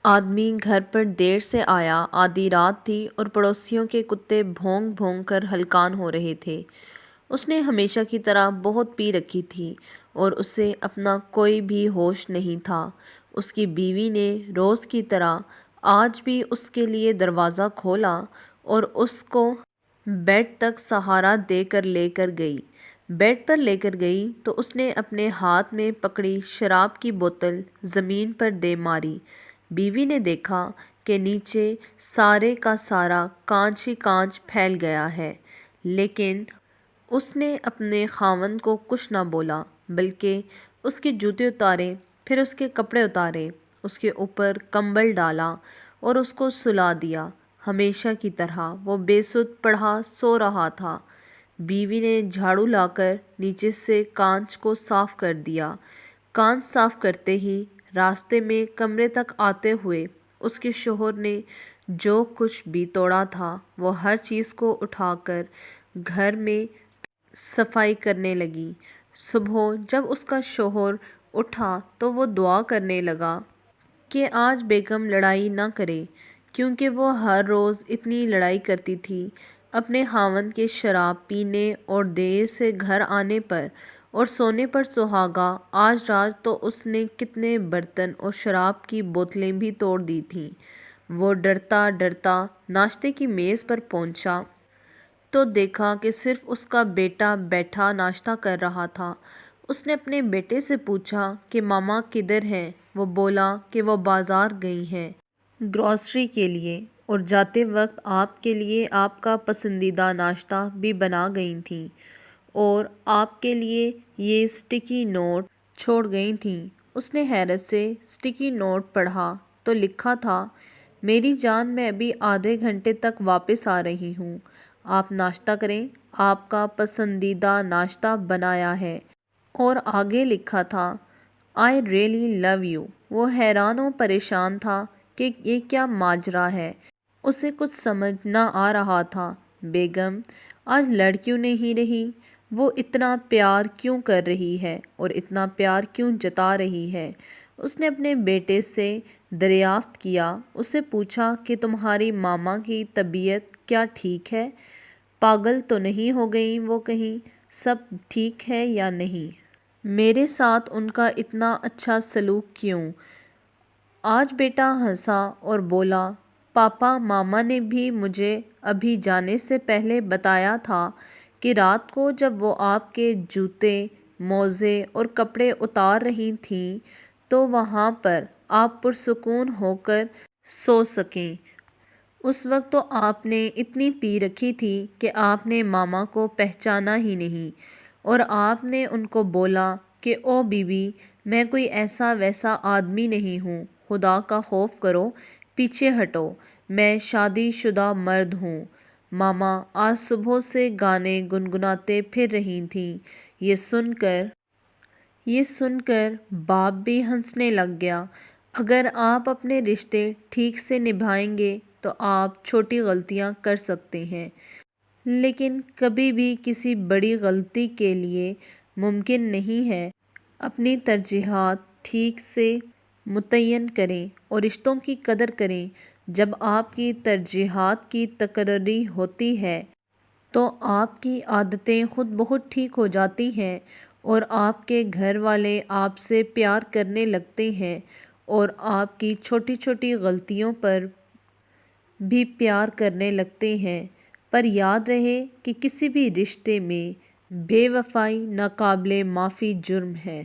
آدمی گھر پر دیر سے آیا، آدھی رات تھی اور پڑوسیوں کے کتے بھونک بھونک کر ہلکان ہو رہے تھے۔ اس نے ہمیشہ کی طرح بہت پی رکھی تھی اور اسے اپنا کوئی بھی ہوش نہیں تھا۔ اس کی بیوی نے روز کی طرح آج بھی اس کے لیے دروازہ کھولا اور اس کو بیڈ تک سہارا دے کر لے کر گئی۔ بیڈ پر لے کر گئی تو اس نے اپنے ہاتھ میں پکڑی شراب کی بوتل زمین پر دے ماری۔ بیوی نے دیکھا کہ نیچے سارے کا سارا کانچ ہی کانچ پھیل گیا ہے، لیکن اس نے اپنے خاوند کو کچھ نہ بولا، بلکہ اس کے جوتے اتارے، پھر اس کے کپڑے اتارے، اس کے اوپر کمبل ڈالا اور اس کو سلا دیا۔ ہمیشہ کی طرح وہ بے سدھ پڑا سو رہا تھا۔ بیوی نے جھاڑو لا کر نیچے سے کانچ کو صاف کر دیا۔ کانچ صاف کرتے ہی راستے میں کمرے تک آتے ہوئے اس کے شوہر نے جو کچھ بھی توڑا تھا وہ ہر چیز کو اٹھا کر گھر میں صفائی کرنے لگی۔ صبح جب اس کا شوہر اٹھا تو وہ دعا کرنے لگا کہ آج بیگم لڑائی نہ کرے، کیونکہ وہ ہر روز اتنی لڑائی کرتی تھی اپنے خاوند کے شراب پینے اور دیر سے گھر آنے پر اور سونے پر سہاگا۔ آج رات تو اس نے کتنے برتن اور شراب کی بوتلیں بھی توڑ دی تھیں۔ وہ ڈرتا ڈرتا ناشتے کی میز پر پہنچا تو دیکھا کہ صرف اس کا بیٹا بیٹھا ناشتہ کر رہا تھا۔ اس نے اپنے بیٹے سے پوچھا کہ ماما کدھر ہیں؟ وہ بولا کہ وہ بازار گئی ہیں گروسری کے لیے، اور جاتے وقت آپ کے لیے آپ کا پسندیدہ ناشتہ بھی بنا گئی تھیں اور آپ کے لیے یہ اسٹکی نوٹ چھوڑ گئی تھیں۔ اس نے حیرت سے اسٹکی نوٹ پڑھا تو لکھا تھا، میری جان میں ابھی آدھے گھنٹے تک واپس آ رہی ہوں، آپ ناشتہ کریں، آپ کا پسندیدہ ناشتہ بنایا ہے۔ اور آگے لکھا تھا، I really love you۔ وہ حیران و پریشان تھا کہ یہ کیا ماجرا ہے، اسے کچھ سمجھ نہ آ رہا تھا۔ بیگم آج لڑ کیوں نہیں رہی؟ وہ اتنا پیار کیوں کر رہی ہے اور اتنا پیار کیوں جتا رہی ہے؟ اس نے اپنے بیٹے سے دریافت کیا، اسے پوچھا کہ تمہاری ماما کی طبیعت کیا ٹھیک ہے؟ پاگل تو نہیں ہو گئیں وہ کہیں؟ سب ٹھیک ہے یا نہیں؟ میرے ساتھ ان کا اتنا اچھا سلوک کیوں؟ آج بیٹا ہنسا اور بولا، پاپا ماما نے بھی مجھے ابھی جانے سے پہلے بتایا تھا کہ رات کو جب وہ آپ کے جوتے، موزے اور کپڑے اتار رہی تھیں تو وہاں پر آپ پرسکون ہو کر سو سکیں۔ اس وقت تو آپ نے اتنی پی رکھی تھی کہ آپ نے ماما کو پہچانا ہی نہیں، اور آپ نے ان کو بولا کہ او بی بی، میں کوئی ایسا ویسا آدمی نہیں ہوں، خدا کا خوف کرو، پیچھے ہٹو، میں شادی شدہ مرد ہوں۔ ماما آج صبح سے گانے گنگناتے پھر رہی تھیں۔ یہ سن کر باپ بھی ہنسنے لگ گیا۔ اگر آپ اپنے رشتے ٹھیک سے نبھائیں گے تو آپ چھوٹی غلطیاں کر سکتے ہیں، لیکن کبھی بھی کسی بڑی غلطی کے لیے ممکن نہیں ہے۔ اپنی ترجیحات ٹھیک سے متعین کریں اور رشتوں کی قدر کریں۔ جب آپ کی ترجیحات کی تقرری ہوتی ہے تو آپ کی عادتیں خود بخود ٹھیک ہو جاتی ہیں اور آپ کے گھر والے آپ سے پیار کرنے لگتے ہیں اور آپ کی چھوٹی چھوٹی غلطیوں پر بھی پیار کرنے لگتے ہیں۔ پر یاد رہے کہ کسی بھی رشتے میں بے وفائی ناقابل معافی جرم ہے۔